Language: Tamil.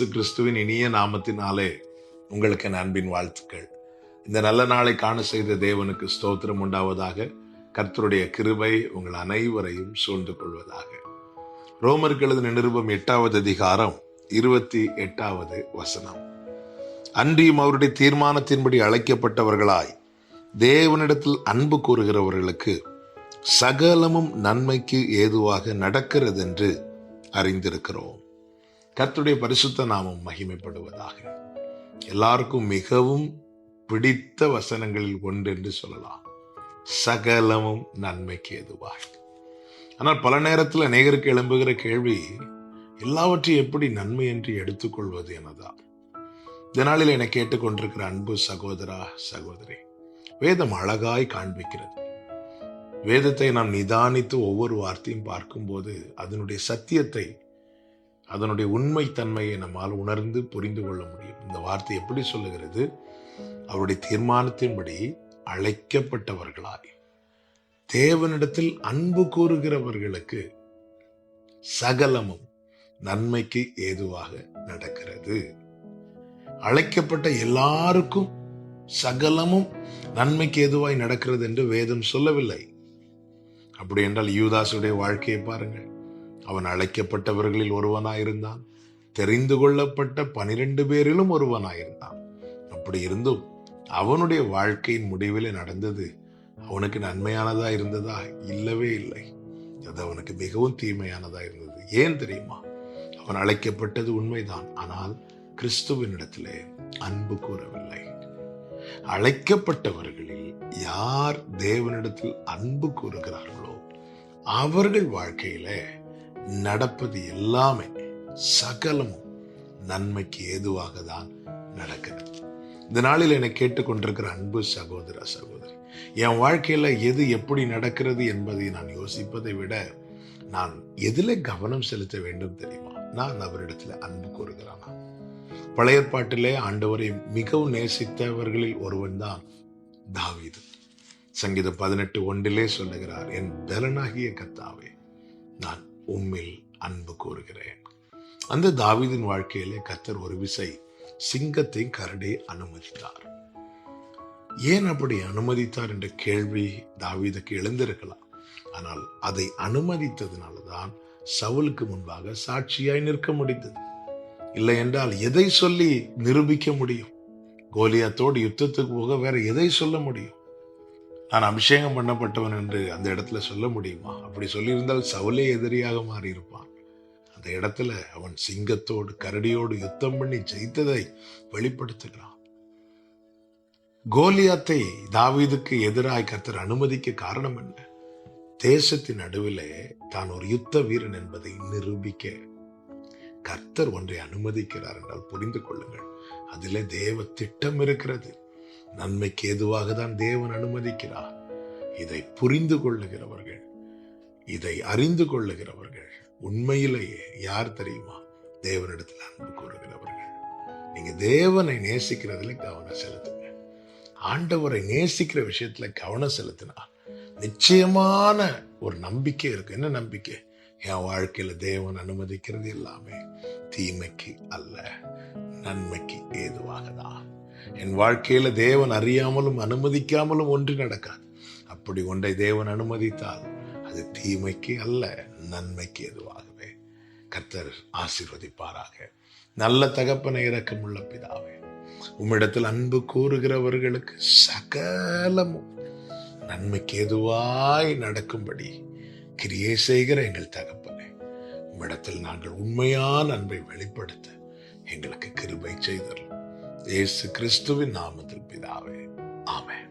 இயேசு கிறிஸ்துவின் இனிய நாமத்தினாலே உங்களுக்கு என் அன்பின் வாழ்த்துக்கள். இந்த நல்ல நாளை காண செய்த தேவனுக்கு ஸ்தோத்திரம் உண்டாவதாக. கர்த்தருடைய கிருபை உங்கள் அனைவரையும் சூழ்ந்து கொள்வதாக. ரோமருக்கு எழுதின நிருபம் 8வது அதிகாரம் 28வது வசனம். அன்றியும் அவருடைய தீர்மானத்தின்படி அழைக்கப்பட்டவர்களாய் தேவனிடத்தில் அன்பு கூறுகிறவர்களுக்கு சகலமும் நன்மைக்கு ஏதுவாக நடக்கிறது என்று அறிந்திருக்கிறோம். கர்த்தருடைய பரிசுத்த நாமம் மகிமைப்படுவதாக. எல்லாருக்கும் மிகவும் பிடித்த வசனங்களில் ஒன்று என்று சொல்லலாம். சகலமும் நன்மைக்கு ஏதுவாக. ஆனால் பல நேரத்தில் அநேகருக்கு எழும்புகிற கேள்வி, எல்லாவற்றையும் எப்படி நன்மை என்று எடுத்துக்கொள்வது எனதான். இதனாலில் என்னை கேட்டுக்கொண்டிருக்கிற அன்பு சகோதரா சகோதரி, வேதம் அழகாய் காண்பிக்கிறது. வேதத்தை நாம் நிதானித்து ஒவ்வொரு வார்த்தையும் பார்க்கும்போது அதனுடைய சத்தியத்தை, அதனுடைய உண்மை தன்மையை நம்மால் உணர்ந்து புரிந்து கொள்ள முடியும். இந்த வார்த்தை எப்படி சொல்லுகிறது? அவருடைய தீர்மானத்தின்படி அழைக்கப்பட்டவர்களாய் தேவனிடத்தில் அன்பு கூறுகிறவர்களுக்கு சகலமும் நன்மைக்கு ஏதுவாக நடக்கிறது. அழைக்கப்பட்ட எல்லாருக்கும் சகலமும் நன்மைக்கு ஏதுவாய் நடக்கிறது என்று வேதம் சொல்லவில்லை. அப்படி என்றால் யூதாசுடைய வாழ்க்கையை பாருங்கள். அவன் அழைக்கப்பட்டவர்களில் ஒருவனாயிருந்தான், தெரிந்து கொள்ளப்பட்ட 12 பேரிலும் ஒருவனாயிருந்தான். அப்படி இருந்தும் அவனுடைய வாழ்க்கையின் முடிவில் நடந்தது அவனுக்கு நன்மையானதா இருந்ததா? இல்லவே இல்லை. அது அவனுக்கு மிகவும் தீமையானதா இருந்தது. ஏன் தெரியுமா? அவன் அழைக்கப்பட்டது உண்மைதான், ஆனால் கிறிஸ்துவினிடத்திலே அன்பு கூறவில்லை. அழைக்கப்பட்டவர்களில் யார் தேவனிடத்தில் அன்பு கூறுகிறார்களோ அவர்கள் வாழ்க்கையில நடப்பது எல்லாமே சகலமும் நன்மைக்கு ஏதுவாக தான் நடக்கிறது. இந்த நாளில் என்னை கேட்டுக்கொண்டிருக்கிற அன்பு சகோதர சகோதரி, என் வாழ்க்கையில எது எப்படி நடக்கிறது என்பதை நான் யோசிப்பதை விட நான் எதிலே கவனம் செலுத்த வேண்டும் தெரியுமா? நான் அவரிடத்துல அன்பு கூறுகிறானா? பழைய ஏற்பாட்டிலே ஆண்டவரை மிகவும் நேசித்தவர்களில் ஒருவன் தான் தாவீது. சங்கீதம் 18:1 சொல்லுகிறார், என் பலனாகிய கர்த்தாவே, நான் உம்மில் அன்பு கூறுகிறேன். அந்த தாவீதின் வாழ்க்கையிலே கர்த்தர் ஒரு விசை சிங்கத்தையும் கரடி அனுமதித்தார். ஏன் அப்படி அனுமதித்தார் என்ற கேள்வி தாவீதுக்கு எழுந்திருக்கலாம். ஆனால் அதை அனுமதித்ததுனாலதான் சவுலுக்கு முன்பாக சாட்சியாய் நிற்க முடிந்தது. இல்லை என்றால் எதை சொல்லி நிரூபிக்க முடியும்? கோலியாத்தோடு யுத்தத்துக்கு போக வேற எதை சொல்ல முடியும்? நான் அபிஷேகம் பண்ணப்பட்டவன் என்று அந்த இடத்துல சொல்ல முடியுமா? அப்படி சொல்லியிருந்தால் சவுலே எதிரியாக மாறி இருப்பான். அந்த இடத்துல அவன் சிங்கத்தோடு கரடியோடு யுத்தம் பண்ணி ஜெயித்ததை வெளிப்படுத்துகிறான். கோலியாத்தை தாவீதுக்கு எதிராக கர்த்தர் அனுமதிக்க காரணம் என்ன? தேசத்தின் நடுவிலே தான் ஒரு யுத்த வீரன் என்பதை நிரூபிக்க கர்த்தர் ஒன்றை அனுமதிக்கிறார் என்றால் புரிந்து கொள்ளுங்கள், அதிலே தேவ திட்டம் இருக்கிறது. நன்மைக்கு ஏதுவாக தான் தேவன் அனுமதிக்கிறார். இதை புரிந்து கொள்ளுகிறவர்கள், இதை அறிந்து கொள்ளுகிறவர்கள் உண்மையிலேயே யார் தெரியுமா? தேவனிடத்தில் அன்பு கூறுகிறவர்கள். நீங்க தேவனை நேசிக்கிறதுல கவனம் செலுத்துங்க. ஆண்டவரை நேசிக்கிற விஷயத்துல கவனம் செலுத்தினா நிச்சயமான ஒரு நம்பிக்கை இருக்கு. என்ன நம்பிக்கை? என் வாழ்க்கையில தேவன் அனுமதிக்கிறது எல்லாமே தீமைக்கு அல்ல, நன்மைக்கு ஏதுவாக தான். என் வாழ்க்கையில தேவன் அறியாமலும் அனுமதிக்காமலும் ஒன்று நடக்காது. அப்படி ஒன்றை தேவன் அனுமதித்தால் அது தீமைக்கு அல்ல, நன்மைக்கு ஏதுவாகவே. கர்த்தர் ஆசீர்வதிப்பாராக. நல்ல தகப்பனை, இரக்கமுள்ள பிதாவே, உம்மிடத்தில் அன்பு கூறுகிறவர்களுக்கு சகலமும் நன்மைக்கு ஏதுவாய் நடக்கும்படி கிரியை செய்கிற எங்கள் தகப்பனே, உம்மிடத்தில் நாங்கள் உண்மையான அன்பை வெளிப்படுத்த எங்களுக்கு கிருபை செய்தருளும். இயேசு கிறிஸ்துவின் நாமத்தில் பிதாவே, ஆமென்.